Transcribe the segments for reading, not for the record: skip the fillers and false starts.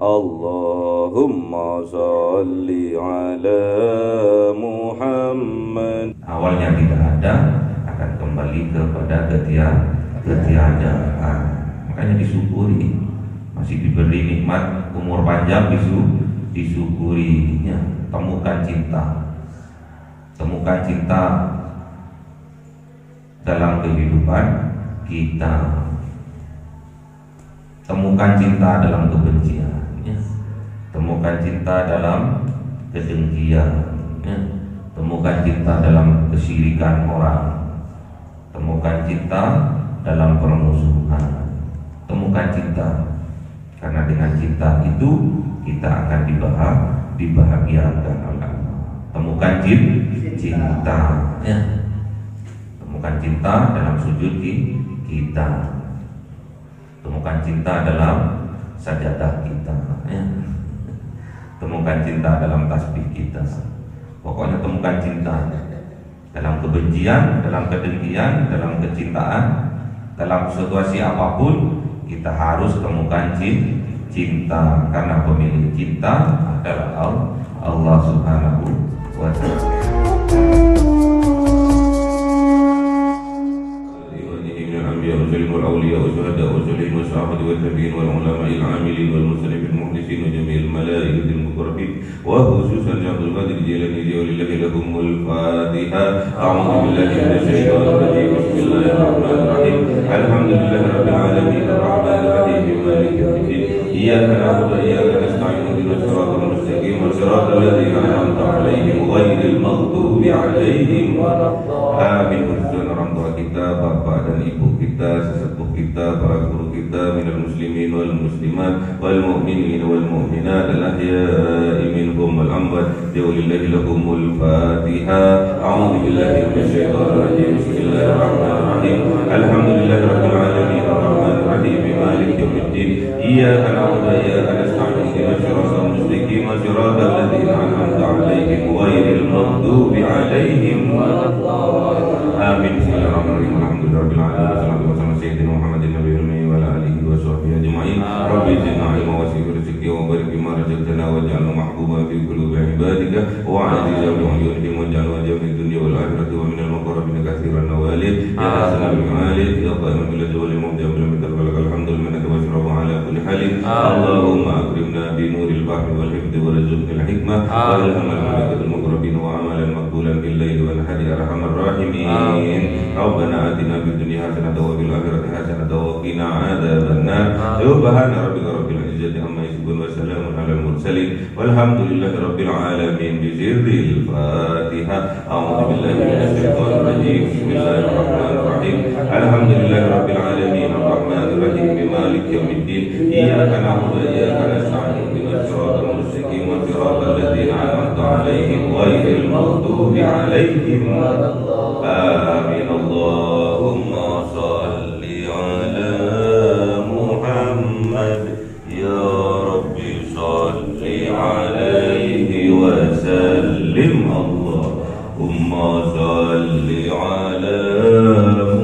Allahumma sholli ala Muhammad. Awalnya tidak ada, akan kembali kepada ketiadaan. Makanya disyukuri, masih diberi nikmat umur panjang, disyukurinya. Temukan cinta dalam kehidupan kita. Temukan cinta dalam kebencian, temukan cinta dalam kedengkian, temukan cinta dalam kesyirikan orang, temukan cinta dalam permusuhan. Temukan cinta, karena dengan cinta itu kita akan dibahagiakan oleh Allah. Temukan cinta, temukan cinta dalam sujud kita, temukan cinta dalam sajadah kita, temukan cinta dalam tasbih kita. Pokoknya temukan cinta dalam kebencian, dalam kedengkian, dalam kecintaan, dalam situasi apapun. Kita harus temukan cinta, karena pemilik cinta adalah Allah Subhanahu wa Ta'ala. والأولياء والشهداء والصالحين والصحابة والتابعين والعلماء العاملين والمسلمين المخلصين وجميع الملائكة المقربين وخصوصا عبد القادر الجيلاني ولله لهم الفاتحة. أعوذ بالله من الشيطان الرجيم. بسم الله الرحمن الرحيم. الحمد لله رب العالمين الرحمن الرحيم مالك يوم الدين. إياك نعبد وإياك نستعين اهدنا الصراط المستقيم صراط الذين أنعمت عليهم غير المغضوب عليهم ولا الضالين. Amin. Orang tua kita, bapak dan ibu kita, sesepuh kita, para guru kita, minal muslimin wal muslimat wal mu'minin wal mu'minat al ahya'i minhum wal amwat. Lillahi lahumul Fatihah. A'udzu billahi minasyaitonir rajim. Bismillahirrahmanirrahim. Alhamdulillahi rabbil alamin arrahmanir rahim maliki yaumiddin. Iyyaka na'budu wa iyyaka nasta'in ihdinas siratal mustaqim siratal ladzina an'amta 'alaihim ghairil maghdubi 'alaihim waladdallin. Amin. Bismillahirrahmanirrahim. Alhamdulillahirabbil alamin. Wassalatu wassalamu ala sayyidina Muhammadin nabiyil ummi wa ala alihi wa sahbihi ajma'in. Rabbi zidna ilma wa zid rizqi wa barik bima razaqtana waj'alna mahbuban fi qulubi ibadika wa 'azizan bi 'uyunihim waj'al wajha fid dunya wal akhirati wa minal muqarrabin katsiran nawalid ya hasanal ma'alid ya qa'iman bil jawali mumjam bil mital balakal hamdul minaka wa syarafu ala kulli halin. Allahumma akrimna bi nuril fahmi wal hifdzi wa rizqil hikmah wa ilhamal malaikatil muqarrabin wa amalan maqbulan bil laili wal nahari arhamar rahimin. Rabbana atina fid dunya hasanatan wa fil akhirati hasanatan wa qina adzabannar. Subhana rabbika rabbil izzati amma yasifun wa salamun alal mursalin walhamdulillahi rabbil alamin. Bi sirril Fatihah. A'udzu billahi minasy syaithanir rajim. Bismillahirrahmanirrahim. Alhamdulillahi rabbil alamin arrahmanir rahim maliki yaumiddin. Iyyaka na'budu wa iyyaka nasta'in ihdinas siratal mustaqim siratal ladzina an'amta 'alaihim ghairil maghdubi 'alaihim waladdallin. Amin. Allahumma shalli ala Muhammad ya Rabbi shalli alaihi wa sallim. Allahumma shalli ala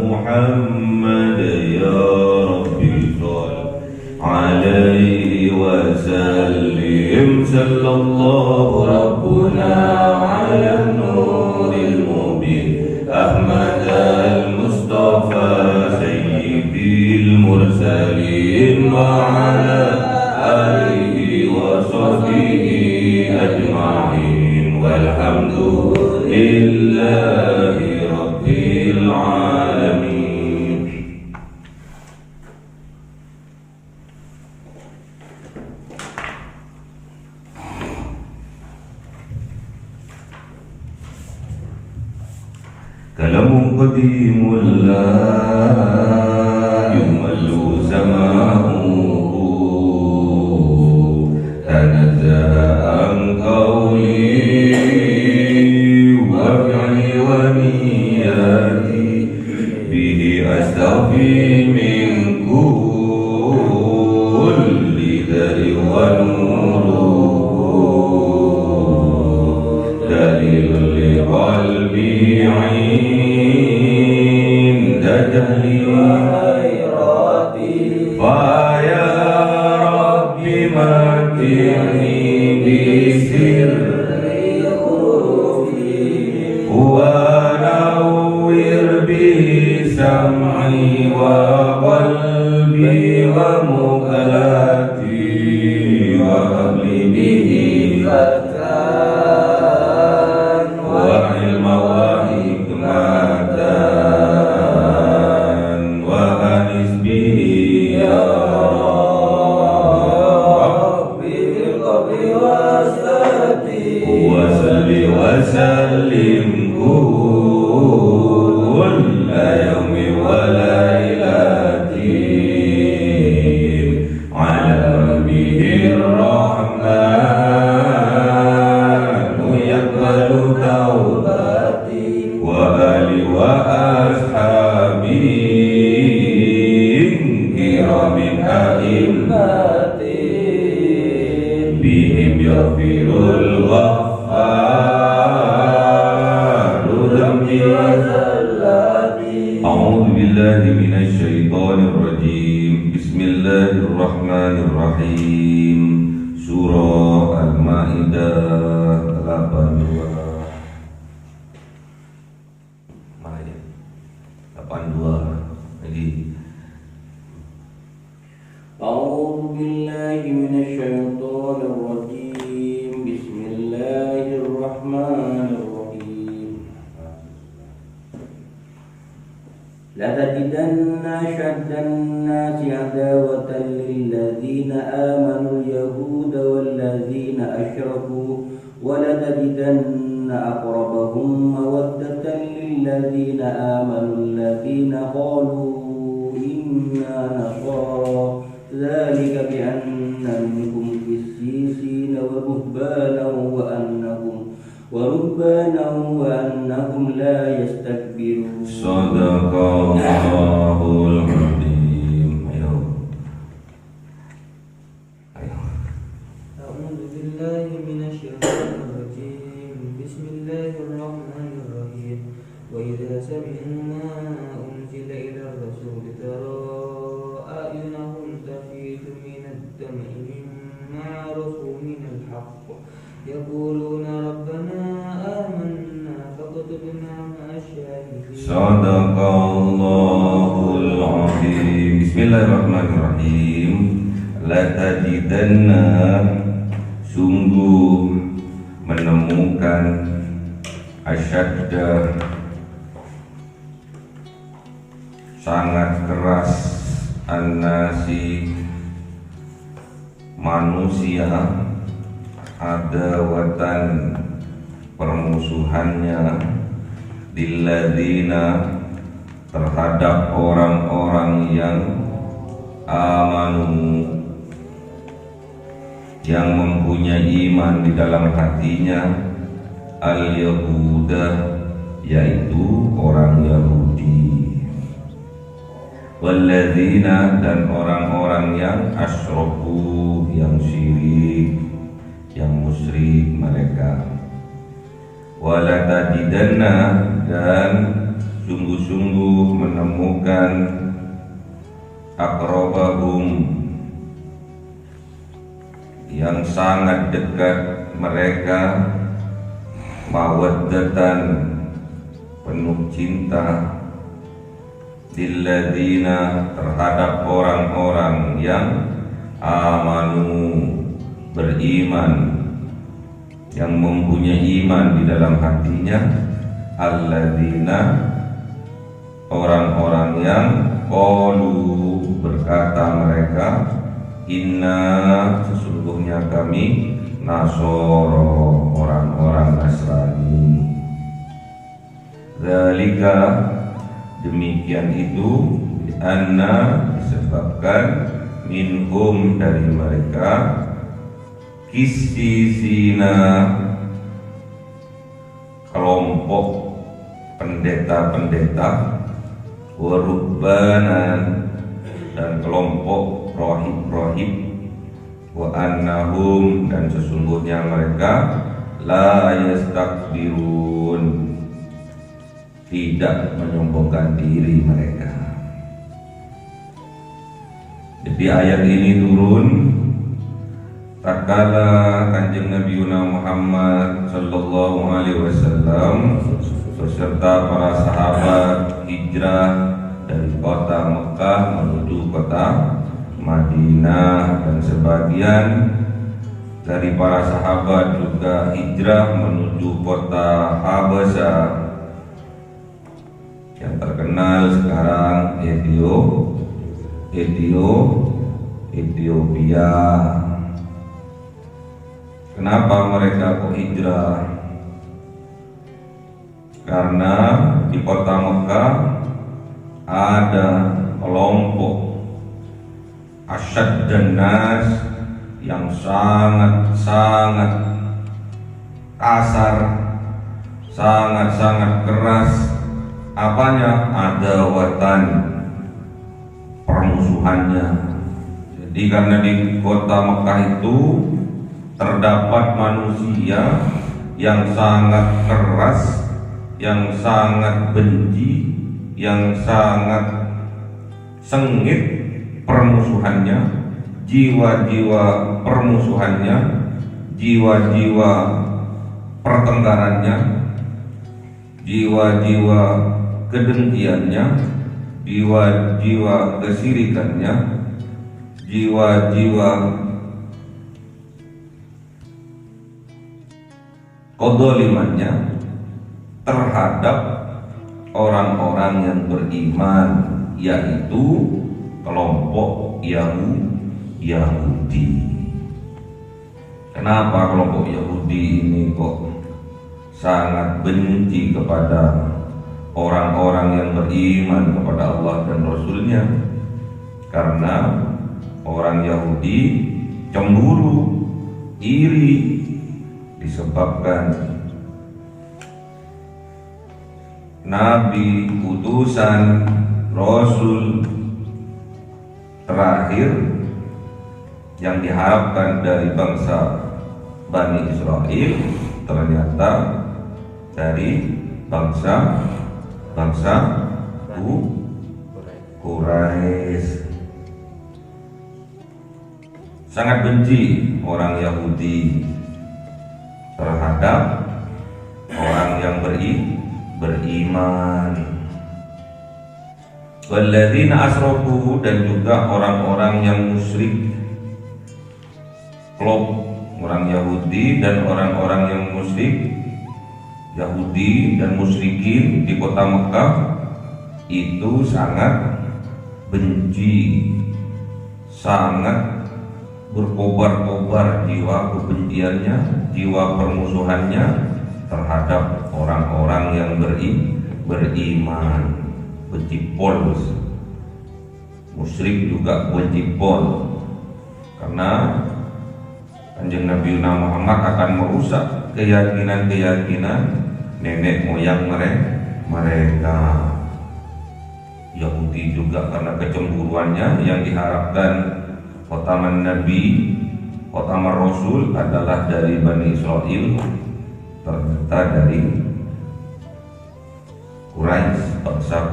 Muhammad ya Rabbi shalli alaihi wa sallim. Sallallahu rabbuna ala nuril mubin Ahmad al-Mustafa sayyidil mursalin wa ala alihi wa sahbihi ajma'in walhamdulillahi rabbil alamin. Kalamu qadimul la yumallu sama'uhu tanazzaha an qawli wa fi'li wa niyati bihi astaghfi min kulli dari wa nuruhu dalil li qalbi جهلي خيراتي فيا ربي مكاني وقلبي ومقلتي وهب لي به فتان وعلما وحكمة وأنس به يا ربي بالقبر والسدي وصل وسلم كل يوم وليلة على نبيه الرحمن يقبل توبتي وآلي وأصحابي كرام أئمتي بهم يغفر الغفار ذنبي وزلتي. أعوذ بالله من الشيطان الرجيم. بسم الله الرحمن الرحيم. Surah Al-Maidah 82. Mana ya? 82 lagi. أعوذ بالله من الشيطان الرجيم. بسم الله الرحمن الرحيم. لتجدن أشد الناس عداوة للذين آمنوا اليهود والذين أشركوا ولتجدن أقربهم مودة للذين آمنوا الذين قالوا إنا نصارى ذلك بأن منكم قسيسين ورهبانا وأنهم لا يستكبرون. Sadaqallahul Azim. Ayo. أعوذ بالله من الشيطان الرجيم. بسم الله الرحمن الرحيم. وإذا سمعوا ما أنزل إلى الرسول ترى أعينهم تفيض من الدمع مما عرفوا من الحق يقولون ربنا آمنا فاكتبنا مع الشاهدين. Sadaqallahul Azim. Bismillahirrahmanirrahim. Latajidanna, sungguh menemukan, asyadda, sangat keras, annasi, manusia, adawatan, permusuhannya, lilladzina, terhadap orang-orang yang amanu, yang mempunyai iman di dalam hatinya, al-yahuda, yaitu orang Yahudi, walladzina, dan orang-orang yang asyraku, yang syirik, yang musyrik mereka. Walatajidanna, dan sungguh-sungguh menemukan, aqrabahum, yang sangat dekat mereka, mawaddatan, penuh cinta, lilladzina, terhadap orang-orang yang amanu, beriman, yang mempunyai iman di dalam hatinya, alladzina, orang-orang yang qalu, berkata mereka, inna, sesungguhnya kami, nasoro, orang-orang Nasrani. Zalika, demikian itu, anna, disebabkan, minhum, dari mereka, kisisina, kelompok pendeta-pendeta, warubbanan, dan kelompok rohib-rohib, wa annahum, dan sesungguhnya mereka, la yastakbirun, tidak menyombongkan diri mereka. Jadi ayat ini turun tatkala Kanjeng Nabi Muhammad sallallahu alaihi wasallam beserta para sahabat hijrah dari kota Mekah menuju kota Madinah, dan sebagian dari para sahabat juga hijrah menuju kota Habasyah yang terkenal sekarang Ethiopia. Kenapa mereka kok hijrah? Karena di kota Mekah ada kelompok asyad dan nas yang sangat kasar, sangat keras. Apanya? Adawatan, permusuhannya. Jadi karena di kota Mekah itu terdapat manusia yang sangat keras, yang sangat benci, yang sangat sengit permusuhannya, jiwa-jiwa permusuhannya, jiwa-jiwa pertengkarannya, jiwa-jiwa kedengkiannya, jiwa-jiwa kesirikannya, jiwa-jiwa kedolimannya terhadap orang-orang yang beriman, yaitu kelompok Yahudi. Kenapa kelompok Yahudi ini kok sangat benci kepada orang-orang yang beriman kepada Allah dan Rasulnya? Karena orang Yahudi cemburu, iri, disebabkan Nabi, utusan, Rasul terakhir yang diharapkan dari bangsa Bani Israel ternyata dari bangsa Quraisy. Sangat benci orang Yahudi terhadap orang yang beriman. Walladzina asrafu, dan juga orang-orang yang musyrik. Kelompok orang Yahudi dan orang-orang yang musyrik, Yahudi dan musyrikin di kota Mekah itu sangat benci, sangat berkobar-kobar jiwa kebenciannya, jiwa permusuhannya terhadap orang-orang yang beriman. Benci pol, musyrik juga benci pol, karena Kanjeng Nabi Muhammad akan merusak keyakinan nenek moyang mereka. Yahudi juga karena kecemburuannya yang diharapkan khotaman Nabi, khotaman Rasul adalah dari Bani Israel, ternyata dari Quraisy, bangsa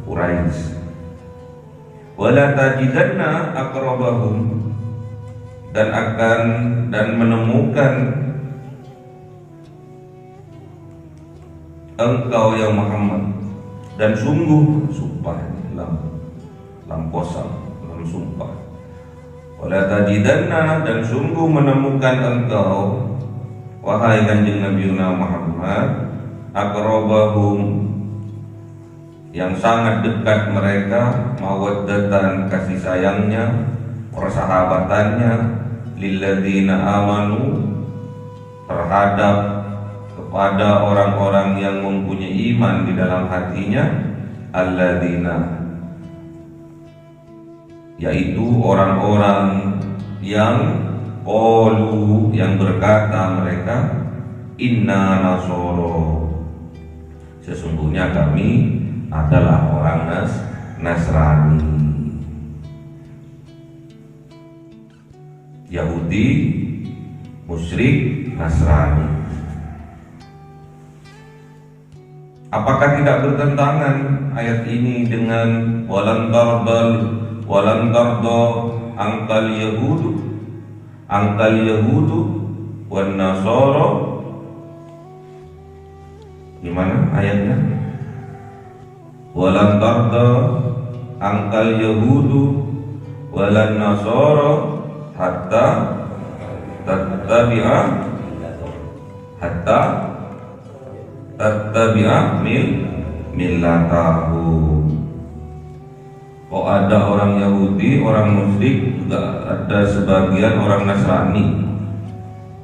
Quraisy. Wala tajidanna aqrabahum, dan menemukan engkau ya Muhammad, dan sungguh, sumpah lam kosam, lam sumpah. Wala tajidanna, dan sungguh menemukan engkau wahai Kanjeng Nabi Muhammad, aqrabahum, yang sangat dekat mereka, mawaddatan, kasih sayangnya, persahabatannya, lilladzina amanu, terhadap kepada orang-orang yang mempunyai iman di dalam hatinya, alladzina, yaitu orang-orang yang qalu, yang berkata mereka, inna nasoro, sesungguhnya kami adalah orang Nasrani. Yahudi, musyrik, Nasrani. Apakah tidak bertentangan ayat ini dengan walan tardo angkal yahudu wan nasara? Gimana ayatnya? Walan tardo angkal yahudu walan nasara hatta tattabi'a millatahu. Kok ada orang Yahudi, orang musyrik, juga ada sebagian orang Nasrani.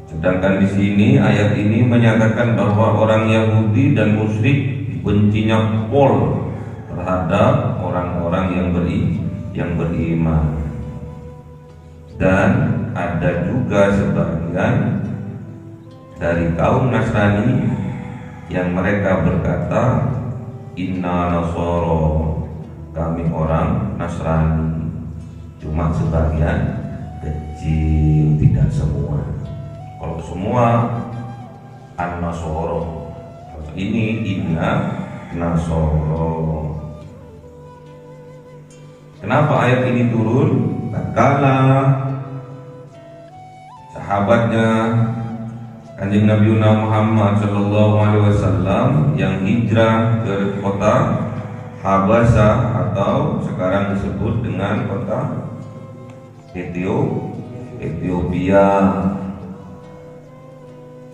Sedangkan di sini ayat ini menyatakan bahwa orang Yahudi dan musyrik bencinya pol terhadap orang-orang yang beriman. Dan ada juga sebagian dari kaum Nasrani yang mereka berkata, inna nasoro, kami orang Nasrani. Cuma sebagian kecil, tidak semua. Kalau semua an-nasoro, ini inna nasoro. Kenapa ayat ini turun? Tatkala sahabatnya Kanjeng Nabi Muhammad SAW yang hijrah ke kota Habasah atau sekarang disebut dengan kota Ethiopia.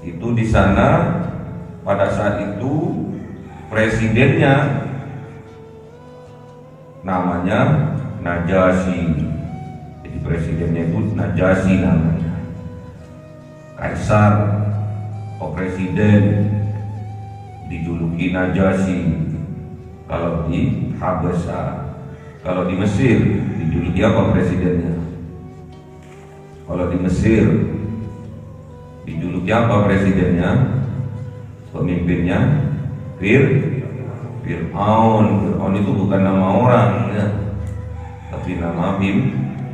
Itu di sana pada saat itu presidennya namanya Najasyi. Jadi presidennya itu Najasyi namanya. Kaisar atau presiden dijuluki Najasyi. Kalau di Habasah, kalau di Mesir dijuluki apa presidennya? Kalau di Mesir dijuluki apa presidennya? Pemimpinnya Fir'aun. Fir'aun itu bukan nama orang ya, tapi nama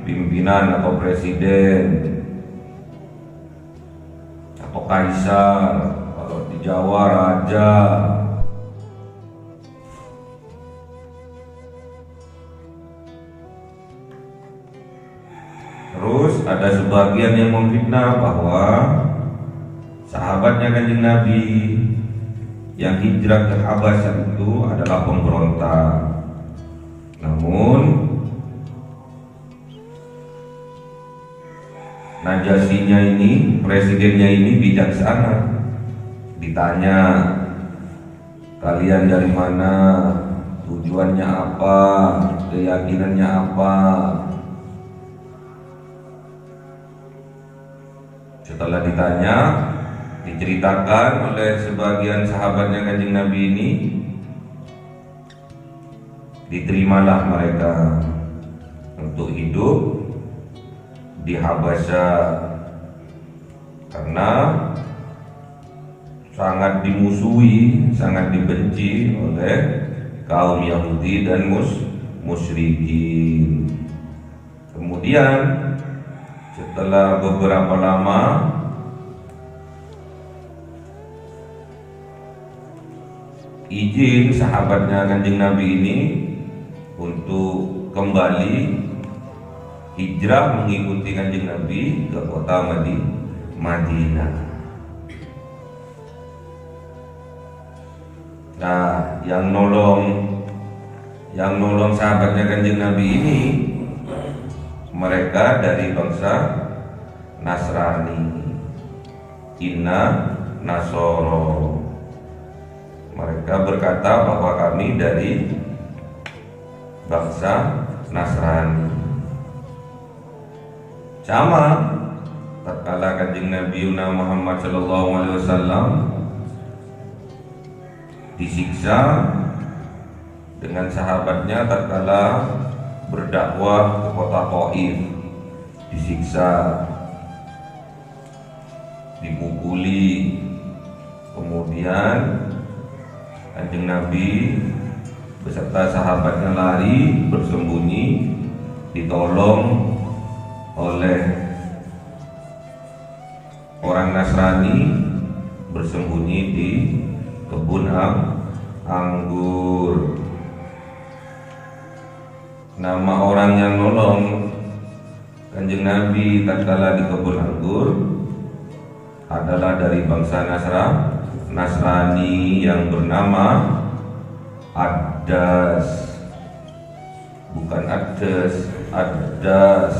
pimpinan atau presiden atau kaisar. Kalau di Jawa raja. Terus ada sebagian yang memfitnah bahwa sahabatnya Kanjeng Nabi yang hijrah ke Habasyah itu adalah pemberontak. Namun Najasyinya ini, presidennya ini bijaksana. Ditanya, kalian dari mana, tujuannya apa, keyakinannya apa. Setelah ditanya, diceritakan oleh sebagian sahabatnya Kanjeng Nabi ini, diterimalah mereka untuk hidup di Habasyah karena sangat dimusuhi, sangat dibenci oleh kaum Yahudi dan musyrikin. Kemudian setelah beberapa lama izin sahabatnya Kanjeng Nabi ini untuk kembali hijrah mengikuti Kanjeng Nabi ke kota Madinah. Nah, yang nolong sahabatnya Kanjeng Nabi ini mereka dari bangsa Nasrani, inna nasoro. Mereka berkata bahwa kami dari bangsa Nasrani. Sama tatkala Kanjeng Nabi Muhammad SAW disiksa dengan sahabatnya tatkala berdakwah ke kota Taif, disiksa, dipukuli, kemudian Kanjeng Nabi beserta sahabatnya lari bersembunyi, ditolong oleh orang Nasrani bersembunyi di kebun anggur. Nama orang yang nolong Kanjeng Nabi tatkala di kebun anggur adalah dari bangsa Nasrani yang bernama Adas. bukan adas, adas.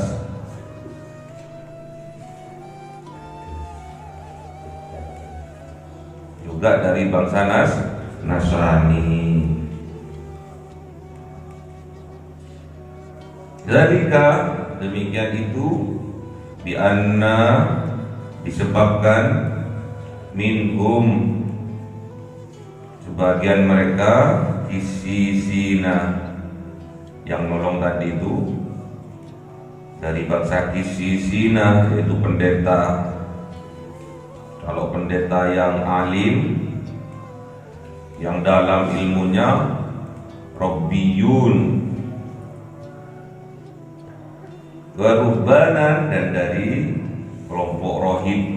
Juga dari bangsa Nasrani. Zalika, demikian itu, bi anna, disebabkan, minhum, sebagian mereka, kisisina, yang nolong tadi itu dari bangsa kisisina, yaitu pendeta. Kalau pendeta yang alim, yang dalam ilmunya, Rabbiyun, waruhbanan, dan dari kelompok rohib.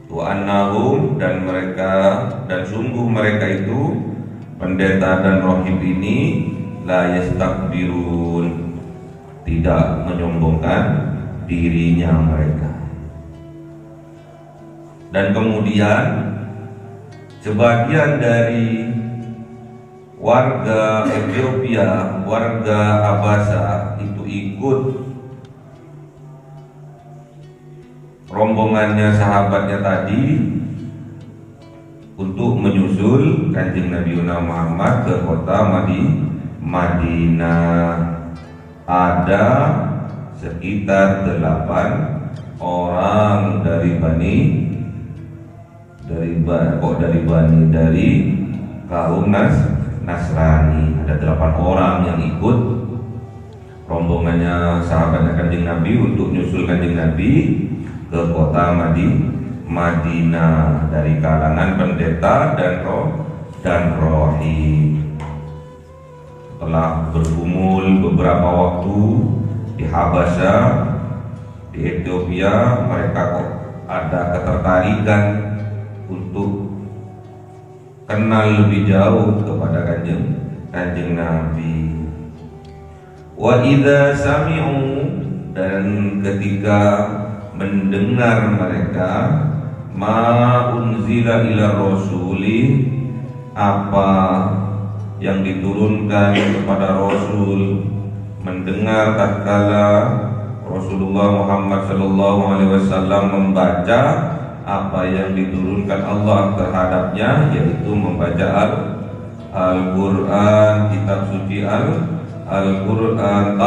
Wa annahum, dan mereka, dan sungguh mereka itu, pendeta dan rohib ini, la yastakbirun, tidak menyombongkan dirinya mereka. Dan kemudian sebagian dari warga Ethiopia, warga Habasha itu ikut rombongannya sahabatnya tadi untuk menyusul Kanjeng Nabi Muhammad ke kota Madinah. Ada sekitar 8 orang dari kaum Nasrani. Ada 8 orang yang ikut rombongannya sahabatnya Kanjeng Nabi untuk nyusul Kanjeng Nabi ke kota Madinah dari kalangan pendeta dan rohib. Setelah bergumul beberapa waktu di Habasha, di Ethiopia, mereka kok ada ketertarikan untuk kenal lebih jauh kepada Kanjeng Nabi. Wa idza sami'u, dan ketika mendengar mereka, ma unzila ila rasuli, apa yang diturunkan kepada Rasul, mendengar tatkala Rasulullah Muhammad SAW membaca apa yang diturunkan Allah terhadapnya, yaitu membaca Al-Quran, kitab suci Al-Quran.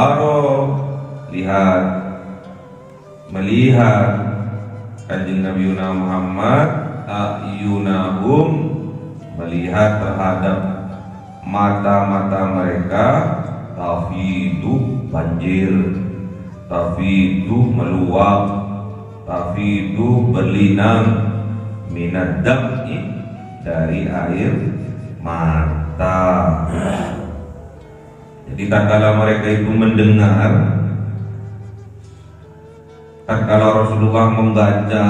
Melihat Kanjeng Nabi Muhammad, ayunahum, melihat terhadap mata-mata mereka, tafidu, banjir, tafidu, meluap, tafidu, berlinang, minad dam'i, dari air mata. Jadi tatkala mereka itu mendengar, tatkala Rasulullah membaca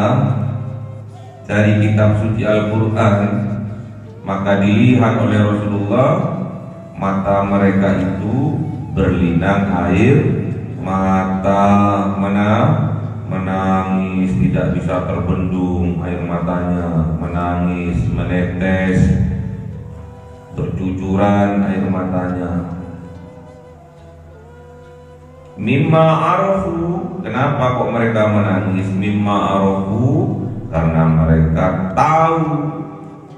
dari kitab suci Al-Quran, maka dilihat oleh Rasulullah mata mereka itu berlinang air mata, menangis, tidak bisa terbendung air matanya, menangis, menetes, bercucuran air matanya. Mimma arafu, kenapa kok mereka menangis? Mimma arafu, karena mereka tahu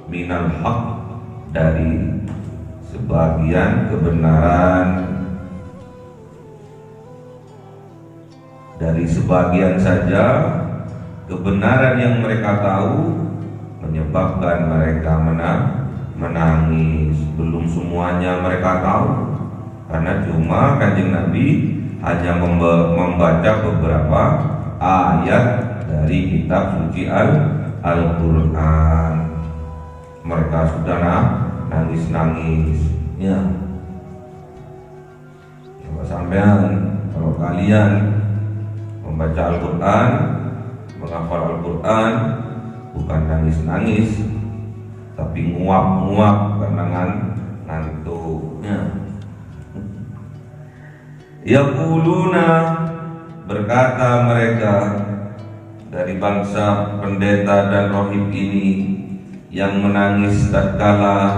minal haq, dari sebagian kebenaran, dari sebagian saja kebenaran yang mereka tahu menyebabkan mereka menangis. Belum semuanya mereka tahu, karena cuma Kanjeng Nabi hanya membaca beberapa ayat dari kitab suci Al-Quran. Mereka sudah nangis-nangis. Ya, coba sampean, kalau kalian membaca Al-Quran, menghafal Al-Quran, bukan nangis-nangis, tapi nguap-nguap karena ngantuk. Yaquluna, berkata mereka dari bangsa pendeta dan rohib ini yang menangis tatkala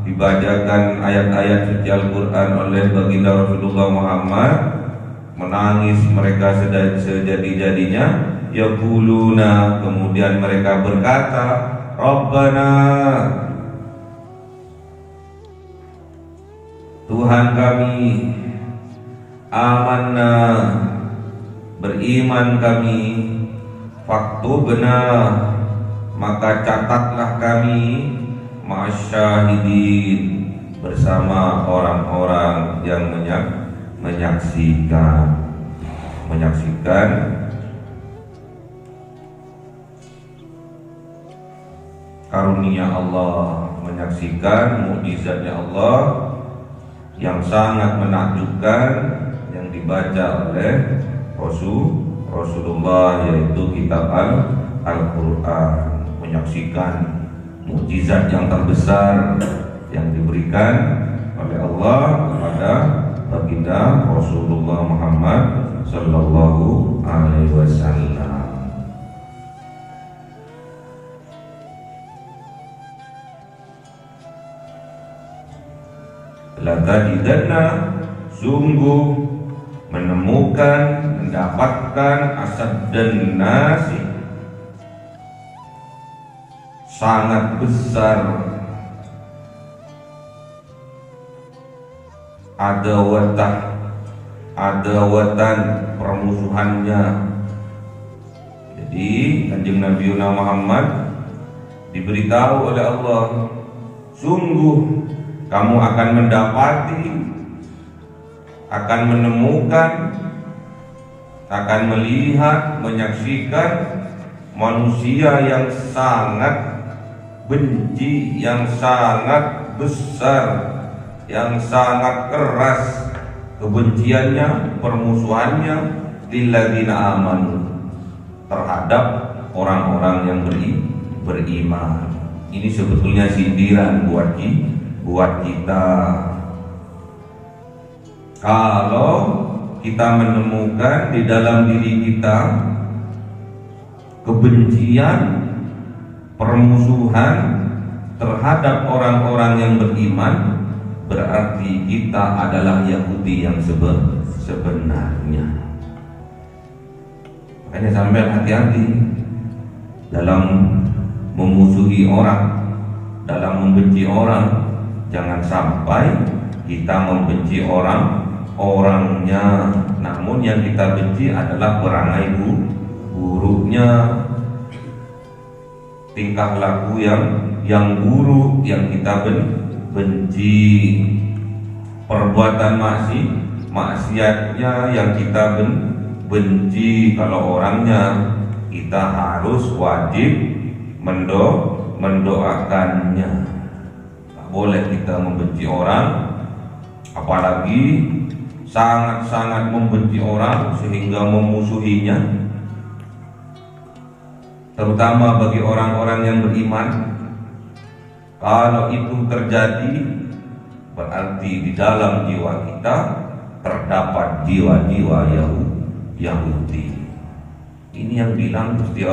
dibacakan ayat-ayat suci Al-Quran oleh baginda Rasulullah Muhammad, menangis mereka sejadi-jadinya. Yaquluna, kemudian mereka berkata, Rabbana, Tuhan kami, amanna, beriman kami, faktubna, maka catatlah kami, ma'asyahidin, bersama orang-orang yang menyaksikan karunia Allah, menyaksikan mukjizatnya Allah yang sangat menakjubkan yang dibaca oleh Rasulullah, yaitu kitab Al-Quran, menyaksikan mukjizat yang terbesar yang diberikan oleh Allah kepada baginda Rasulullah Muhammad sallallahu alaihi wasallam. Latajidanna, sungguh mendapatkan asaddan nasi, sangat besar adawatan permusuhannya. Jadi Kanjeng Nabi Muhammad diberitahu oleh Allah, sungguh kamu akan mendapati, akan menemukan, akan melihat, menyaksikan manusia yang sangat benci, yang sangat besar, yang sangat keras kebenciannya, permusuhannya lilladzina amanu, terhadap orang-orang yang beriman. Ini sebetulnya sindiran buat kita. Kalau kita menemukan di dalam diri kita kebencian, permusuhan terhadap orang-orang yang beriman, berarti kita adalah Yahudi yang sebenarnya. Makanya sampai hati-hati dalam memusuhi orang, dalam membenci orang. Jangan sampai kita membenci orangnya, namun yang kita benci adalah perangai buruknya, tingkah laku yang buruk yang kita benci, perbuatan maksiatnya yang kita benci. Kalau orangnya kita harus wajib mendoakannya. Boleh kita membenci orang, apalagi sangat-sangat membenci orang sehingga memusuhinya, terutama bagi orang-orang yang beriman. Kalau itu terjadi, berarti di dalam jiwa kita terdapat jiwa-jiwa Yahudi. Ini yang bilang Gusti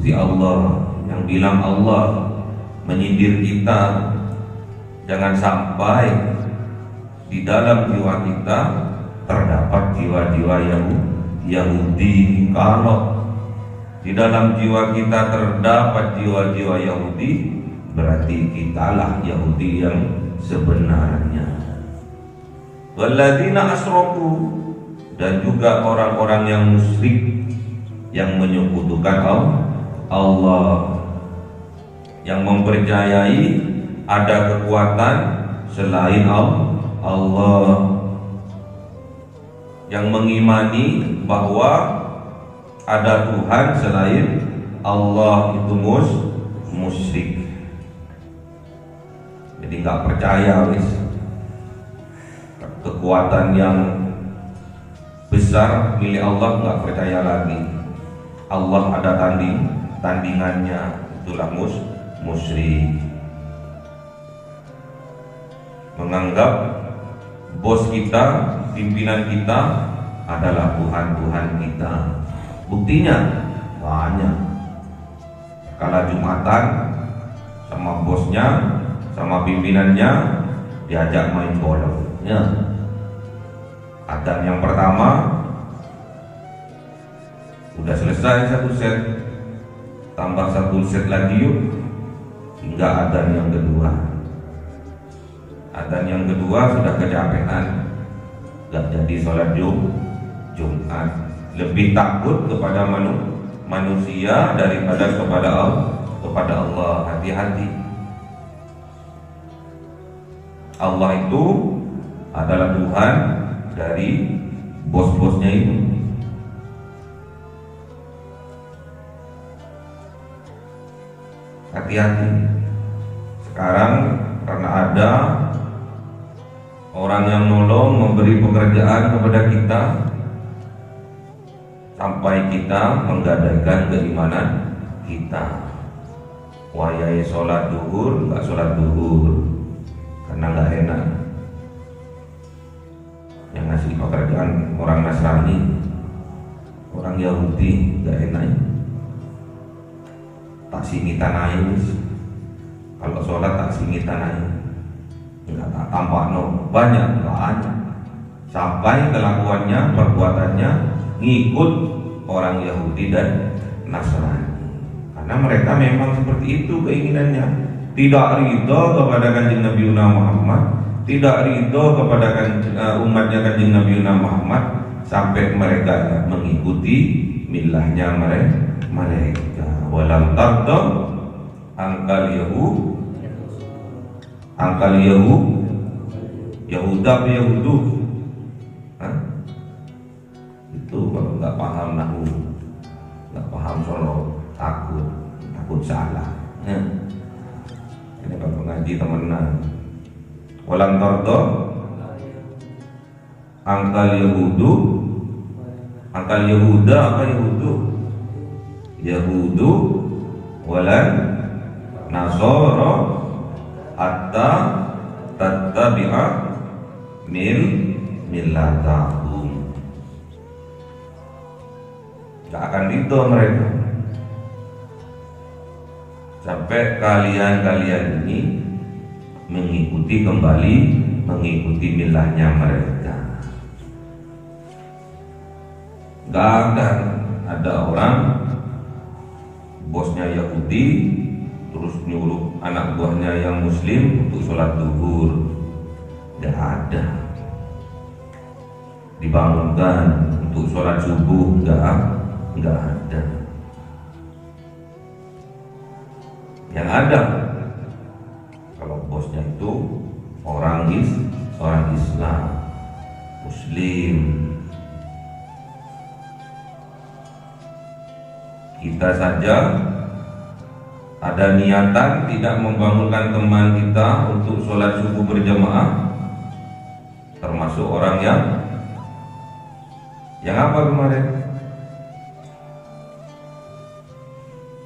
Allah, yang bilang Allah menyindir kita. Jangan sampai di dalam jiwa kita terdapat jiwa-jiwa Yahudi. Kalau di dalam jiwa kita terdapat jiwa-jiwa Yahudi, berarti kitalah Yahudi yang sebenarnya. Walladzina asyraku, dan juga orang-orang yang musyrik, yang menyekutukan Allah, yang mempercayai ada kekuatan selain Allah, yang mengimani bahwa ada Tuhan selain Allah, itu musyrik. Jadi nggak percaya kekuatan yang besar milik Allah, nggak percaya lagi. Allah ada tandingannya, itulah musyrik. Menganggap bos kita, pimpinan kita adalah Tuhan kita. Buktinya banyak. Kala Jumatan sama bosnya, sama pimpinannya diajak main bola. Ya. Adzan yang pertama udah selesai satu set, tambah satu set lagi yuk, hingga adzan yang kedua. Adzan yang kedua sudah kecapean, gak jadi sholat Jumat, lebih takut kepada manusia daripada kepada Allah. Hati-hati. Allah itu adalah Tuhan dari bos-bosnya itu. Hati-hati. Sekarang karena ada orang yang nolong, memberi pekerjaan kepada kita, sampai kita menggadaikan keimanan kita. Wayai sholat duhur, nggak sholat duhur karena nggak enak. Yang ngasih pekerjaan orang Nasrani, orang Yahudi, nggak enak. Tak singi tanahnya, kalau sholat tak singi tanahnya, nggak tak tampak no, banyak, sampai kelakuannya, perbuatannya ngikut orang Yahudi dan Nasrani, karena mereka memang seperti itu keinginannya, tidak ridho kepada kanjeng Nabi Muhammad, tidak ridho kepada umatnya kanjeng Nabi Muhammad, sampai mereka mengikuti milahnya mereka. Walam tardo angkal Yahuda Yahudu. Itu kalau nggak paham nahu, nggak paham solo, takut salah. Ini kalau ngaji temenan. Walam tardo angkal Yahuda apa Yahudu walan Nasoro hatta tattabi'a millatahum. Gak akan ridho mereka sampai kalian ini mengikuti milahnya mereka. Gak akan ada orang bosnya Yahudi terus nyuruh anak buahnya yang Muslim untuk sholat duhur. Gak ada. Dibangunkan untuk sholat subuh, gak ada. Yang ada, kalau bosnya itu orang Islam, Muslim. Kita saja ada niatan tidak membangunkan teman kita untuk sholat subuh berjamaah, termasuk orang yang apa kemarin?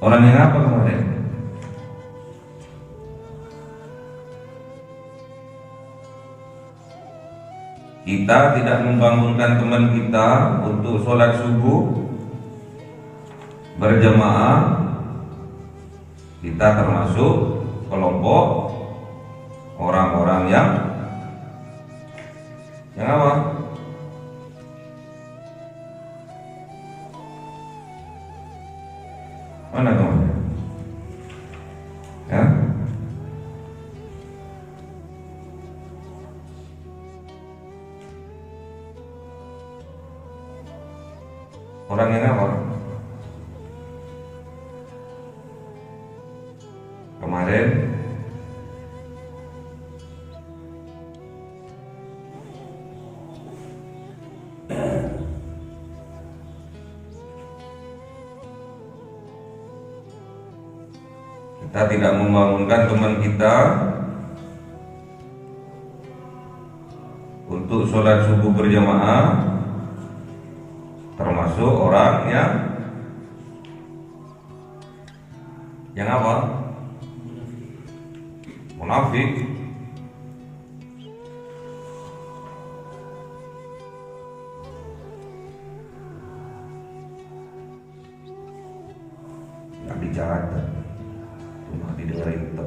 Orang yang apa kemarin? Kita tidak membangunkan teman kita untuk sholat subuh berjamaah, kita termasuk kelompok orang-orang yang apa? Mana teman? Ya? Orang yang apa? Kemarin kita tidak membangunkan teman kita untuk sholat subuh berjamaah, termasuk orang yang apa? Munafik. Nggak bicara, cuma didengar itu.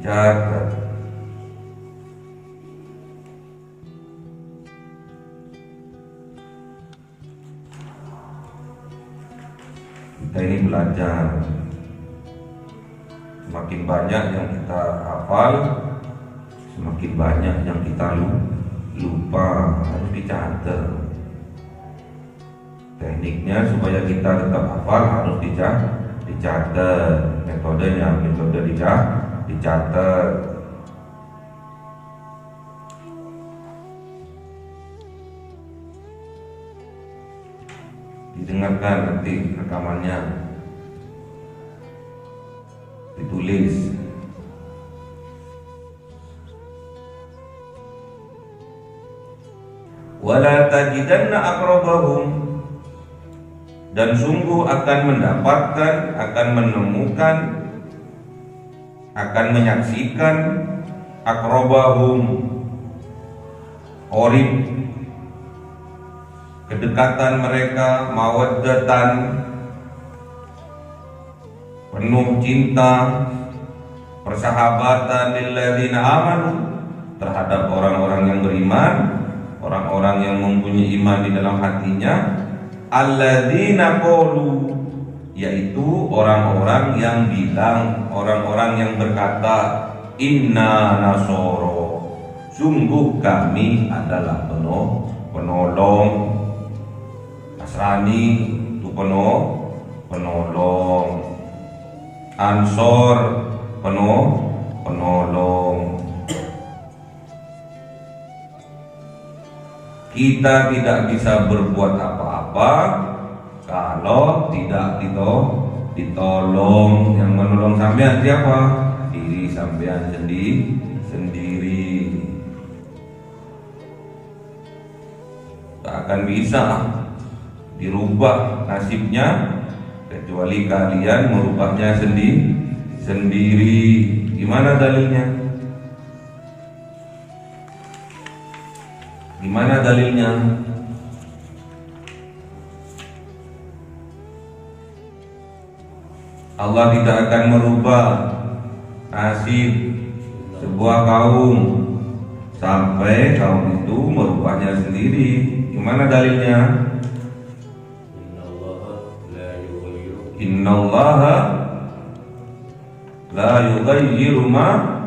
dicatat. Kita ini belajar, semakin banyak yang kita hafal, semakin banyak yang kita lupa, harus dicatat. Tekniknya supaya kita tetap hafal harus dicatat. Metodenya, metode dicatat. Didengarkan nanti rekamannya, ditulis. Wala tajidanna aqrabahum, dan sungguh akan mendapatkan, akan menemukan, akan menyaksikan aqrabahum, qorib, kedekatan mereka, mawaddatan, penuh cinta, persahabatan lilladzina amanu, terhadap orang-orang yang beriman, orang-orang yang mempunyai iman di dalam hatinya, alladzina qalu, yaitu orang-orang yang bilang, orang-orang yang berkata, inna nasoro, sungguh kami adalah penolong. Nasrani itu penolong. Ansor penolong. Kita tidak bisa berbuat apa-apa kalau tidak ditolong. Yang menolong sampean siapa? Diri sampean sendiri. Tak akan bisa dirubah nasibnya kecuali kalian merubahnya sendiri. Gimana dalilnya? Gimana dalilnya? Allah tidak akan merubah nasib sebuah kaum sampai kaum itu merubahnya sendiri. Gimana dalilnya? Innallaha la yughayyiru ma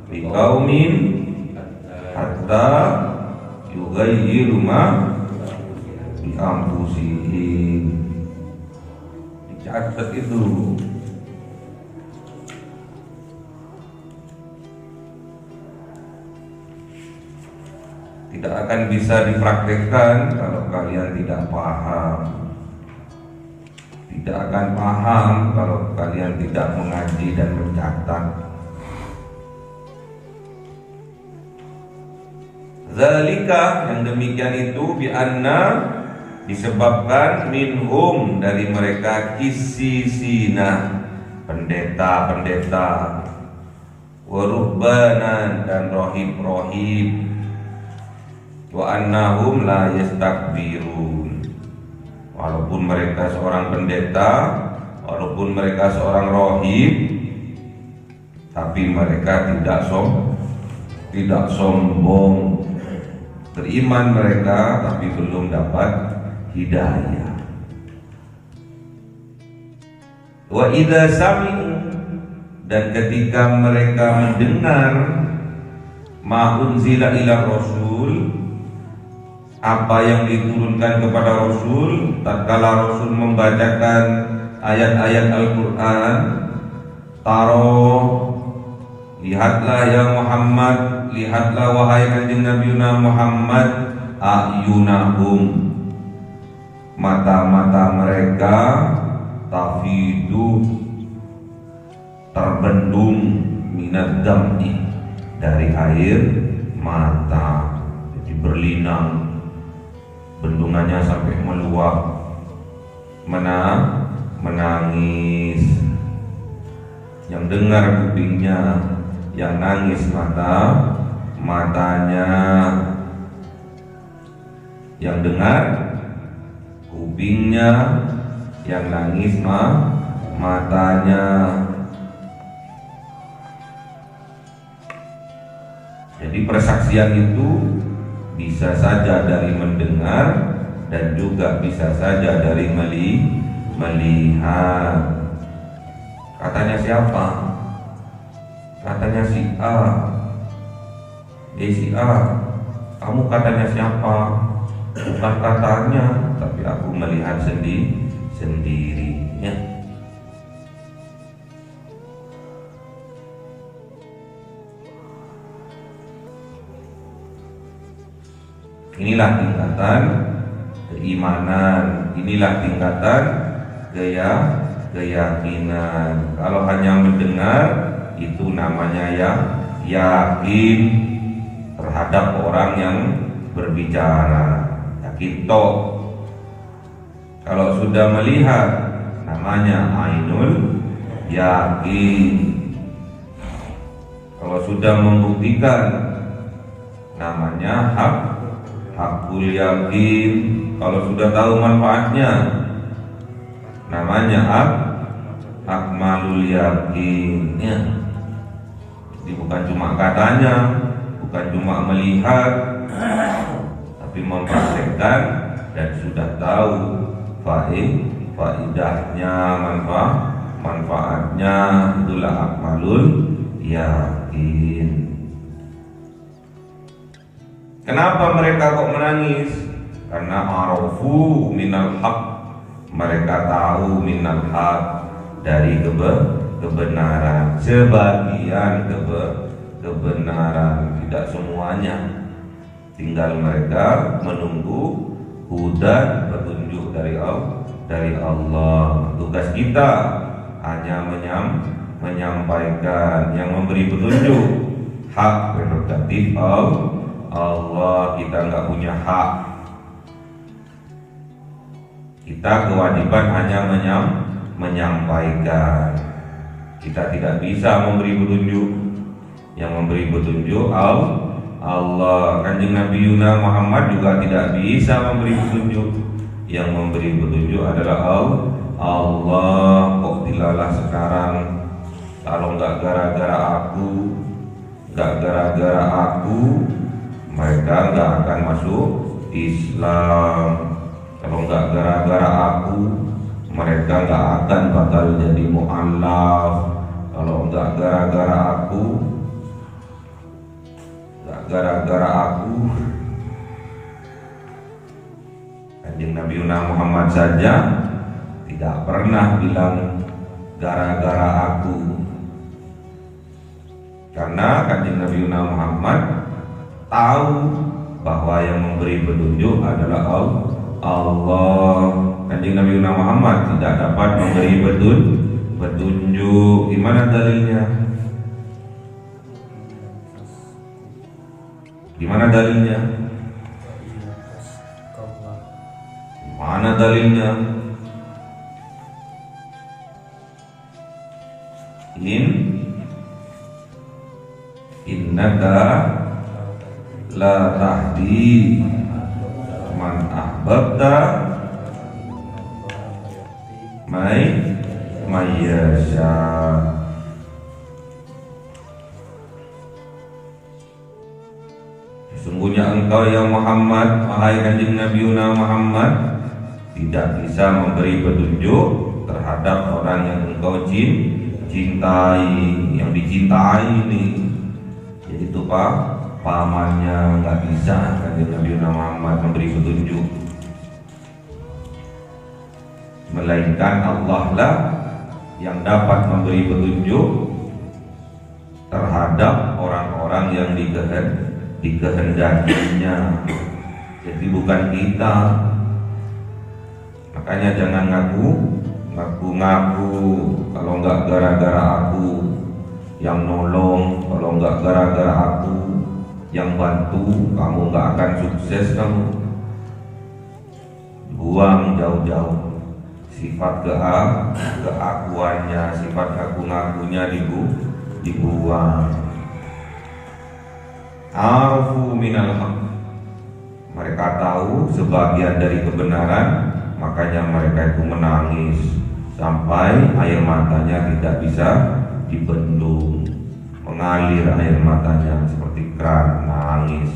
biqaumin hatta yughayyiru ma bi anfusihim. Dicatat itu. Tidak akan bisa dipraktekkan kalau kalian tidak paham. Tidak akan paham kalau kalian tidak mengaji dan mencatat. Zalika, yang demikian itu, bi'anna, disebabkan minhum, dari mereka, kisisina, pendeta-pendeta, waruhbanan, dan rohib-rohib, wa annahum la yastakbirun. Walaupun mereka seorang pendeta, walaupun mereka seorang rohib, tapi mereka tidak sombong. Beriman mereka, tapi belum dapat hidayah. Wa idza sami'u, dan ketika mereka mendengar ma unzila ila rasul, apa yang diturunkan kepada Rasul, tatkala Rasul membacakan ayat-ayat Al-Quran, lihatlah ya Muhammad, lihatlah wahai kanjeng Nabiuna Muhammad, ayunahum, mata-mata mereka, tafidu, terbendung, minad dam'i, dari air mata, jadi berlinang, bendungannya sampai meluap, menangis. Yang dengar kupingnya, yang nangis matanya. Yang dengar kupingnya, yang nangis matanya. Jadi persaksian itu bisa saja dari mendengar dan juga bisa saja dari melihat. Katanya siapa? Katanya si A. Si A, kamu katanya siapa? Bukan katanya, tapi aku melihat sendirinya. Inilah tingkatan keimanan, inilah tingkatan keyakinan. Kalau hanya mendengar, itu namanya yakin terhadap orang yang berbicara, yakin toh. Kalau sudah melihat, namanya ainul yakin. Kalau sudah membuktikan, namanya hakul yakin. Kalau sudah tahu manfaatnya, namanya akmalul yakin. Jadi bukan cuma katanya, bukan cuma melihat, tapi mempraktekkan dan sudah tahu faedahnya, manfaatnya. Itulah akmalul yakin. Kenapa mereka kok menangis? Karena arafu minal haq, mereka tahu minal haq, dari kebenaran. Sebagian kebenaran, tidak semuanya. Tinggal mereka menunggu hudan, petunjuk dari Allah. Tugas kita hanya menyampaikan. Yang memberi petunjuk hak prerogatif Allah. Kita nggak punya hak. Kita kewajiban hanya menyampaikan. Kita tidak bisa memberi petunjuk. Yang memberi petunjuk Allah. Kanjeng Nabi Yuna Muhammad juga tidak bisa memberi petunjuk. Yang memberi petunjuk adalah Allah. Kok dilalah sekarang? Kalau nggak gara-gara aku, mereka nggak akan masuk Islam. Kalau nggak gara-gara aku, mereka nggak akan bakal jadi mu'allaf. Kalau nggak gara-gara aku, Kanjeng Nabi Muhammad saja tidak pernah bilang gara-gara aku. Karena Kanjeng Nabi Muhammad tahu bahwa yang memberi petunjuk adalah Allah. Kanjeng Nabi Muhammad tidak dapat memberi petunjuk. Gimana dalilnya? Gimana dalilnya? Mana dalilnya? Innaka la tahdi man ahbabta mayyasha. Sesungguhnya engkau ya Muhammad, wahai kanjeng Nabi Muhammad, tidak bisa memberi petunjuk terhadap orang yang engkau cintai. Yang dicintai ini, yaitu pamannya, nggak bisa kanjeng Nabi Muhammad memberi petunjuk, melainkan Allah lah yang dapat memberi petunjuk terhadap orang-orang yang dikehendakinya. Jadi bukan kita. Makanya jangan ngaku-ngaku kalau nggak gara-gara aku yang nolong, kalau nggak gara-gara aku yang bantu, kamu nggak akan sukses. Kamu buang jauh-jauh sifat keakuannya, sifat ngaku-ngakunya dibuang. Arafu minal haq, mereka tahu sebagian dari kebenaran, makanya mereka itu menangis sampai air matanya tidak bisa dibendung. mengalir air matanya seperti keran, nangis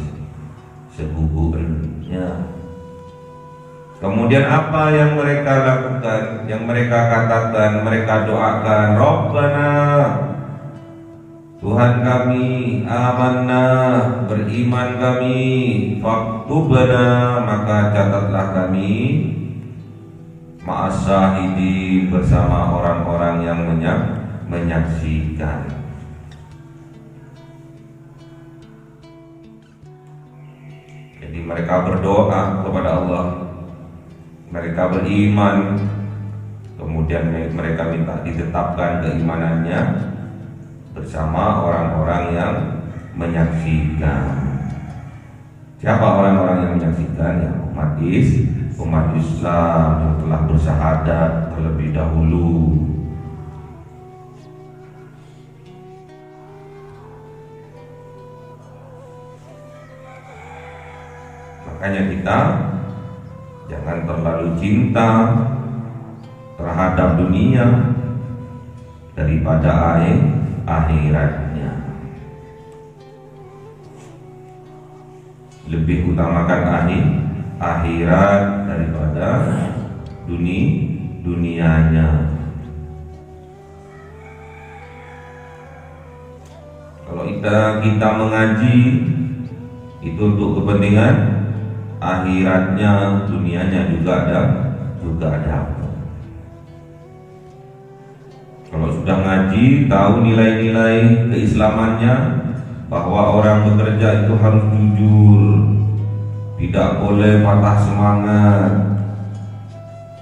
segugunya. Kemudian apa yang mereka lakukan, yang mereka katakan, mereka doakan, Rabbana, Tuhan kami, amanna, beriman kami, faktubna, maka catatlah kami, ma'asyahidi, bersama orang-orang yang menyaksikan. Jadi mereka berdoa kepada Allah, mereka beriman, kemudian mereka minta ditetapkan keimanannya bersama orang-orang yang menyaksikan. Siapa orang-orang yang menyaksikan? Ya, umat Islam yang telah bersyahadat terlebih dahulu. Makanya kita jangan terlalu cinta terhadap dunia daripada akhiratnya. Lebih utamakan akhirat daripada dunianya. Kalau kita mengaji itu untuk kepentingan akhiratnya, dunianya juga ada. Kalau sudah ngaji, tahu nilai-nilai keislamannya, bahwa orang bekerja itu harus jujur, tidak boleh patah semangat,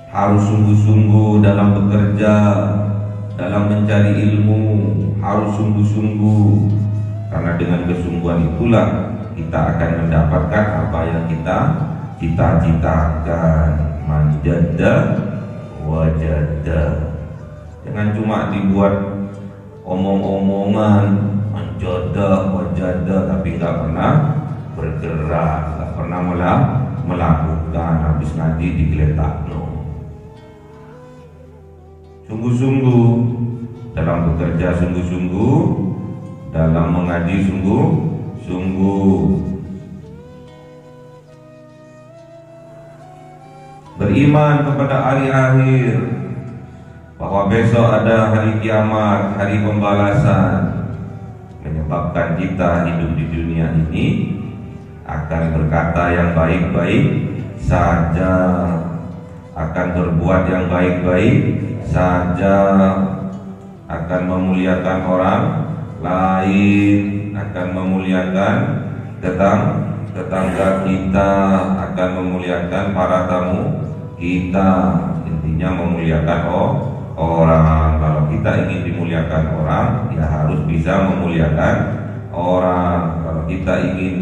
harus sungguh-sungguh dalam bekerja, dalam mencari ilmu, harus sungguh-sungguh, karena dengan kesungguhan itulah kita akan mendapatkan apa yang kita cita-citakan. Manjada wajada. Jangan cuma dibuat omong-omongan, manjada wajada, tapi nggak pernah bergerak, nggak pernah melakukan. Habis ngaji digeletak. Sungguh-sungguh dalam bekerja, sungguh-sungguh dalam mengaji, sungguh-sungguh beriman kepada hari akhir, bahwa besok ada hari kiamat, hari pembalasan, menyebabkan kita hidup di dunia ini akan berkata yang baik-baik saja, akan berbuat yang baik-baik saja, akan memuliakan orang lain, akan memuliakan tetangga kita, akan memuliakan para tamu kita. Intinya memuliakan orang. Kalau kita ingin dimuliakan orang, ya harus bisa memuliakan orang. Kalau kita ingin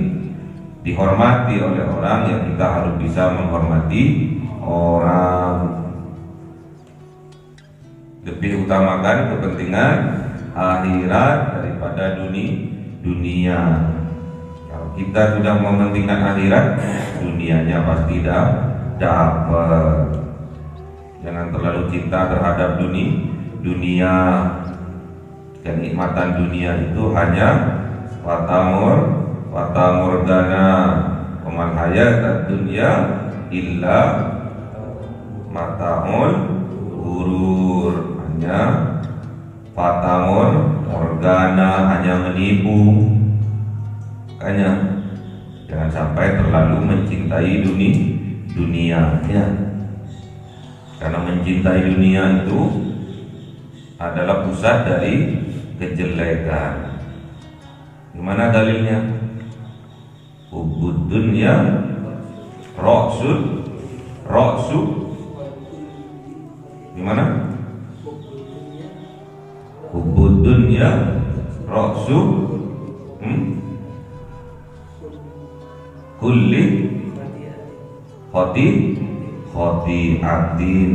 dihormati oleh orang, ya kita harus bisa menghormati orang. Lebih utamakan kepentingan akhirat daripada dunia. Kalau kita sudah mementingkan akhirat, dunianya pasti dapat. Jangan terlalu cinta terhadap dunia. Kenikmatan dunia itu hanya fatamurdana, wamal hayatad dunya illa mata'ul ghurur. Hanya fatamurdana, hanya menipu. Makanya jangan sampai terlalu mencintai dunia ya. Karena mencintai dunia itu adalah pusat dari kejelekan. Gimana dalilnya? Hubbud dunya ra'su. Gimana? Hubbud dunya ra'su kulli khati'atin.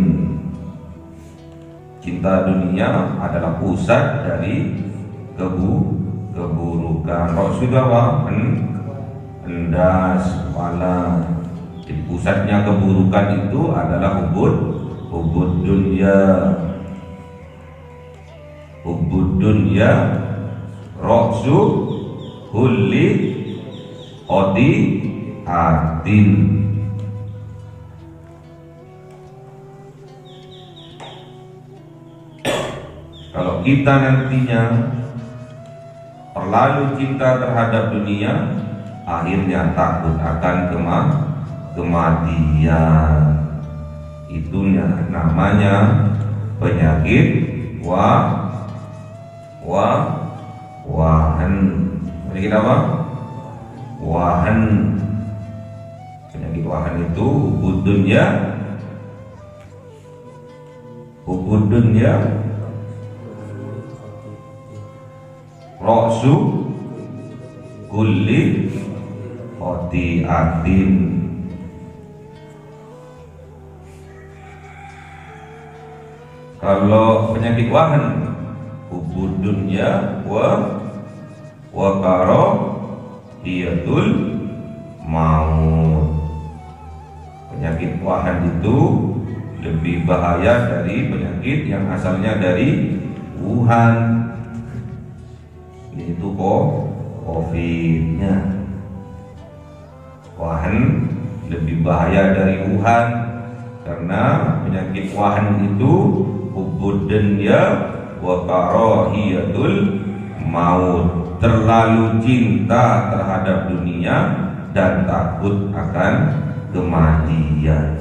Cinta dunia adalah pusat dari keburukan. Rasulullah endas pala. Jadi pusatnya keburukan itu adalah hubbud dunya Ra'su kulli qati'atin. Kalau kita nantinya terlalu cinta terhadap dunia, akhirnya takut akan kematian. Itu namanya penyakit wahan. Penyakit apa? Wahan. Penyakit wahan itu hubud dunya Ra'su kulli qati'atin. Kalau penyakit wahan, hubud dunya wa karahiyatul maut. Penyakit wahan itu lebih bahaya dari penyakit yang asalnya dari Wuhan, yaitu COVID-nya. Wahan lebih bahaya dari Wuhan karena penyakit wahan itu hubud dunya wa karahiyatul maut, terlalu cinta terhadap dunia dan takut akan kematian.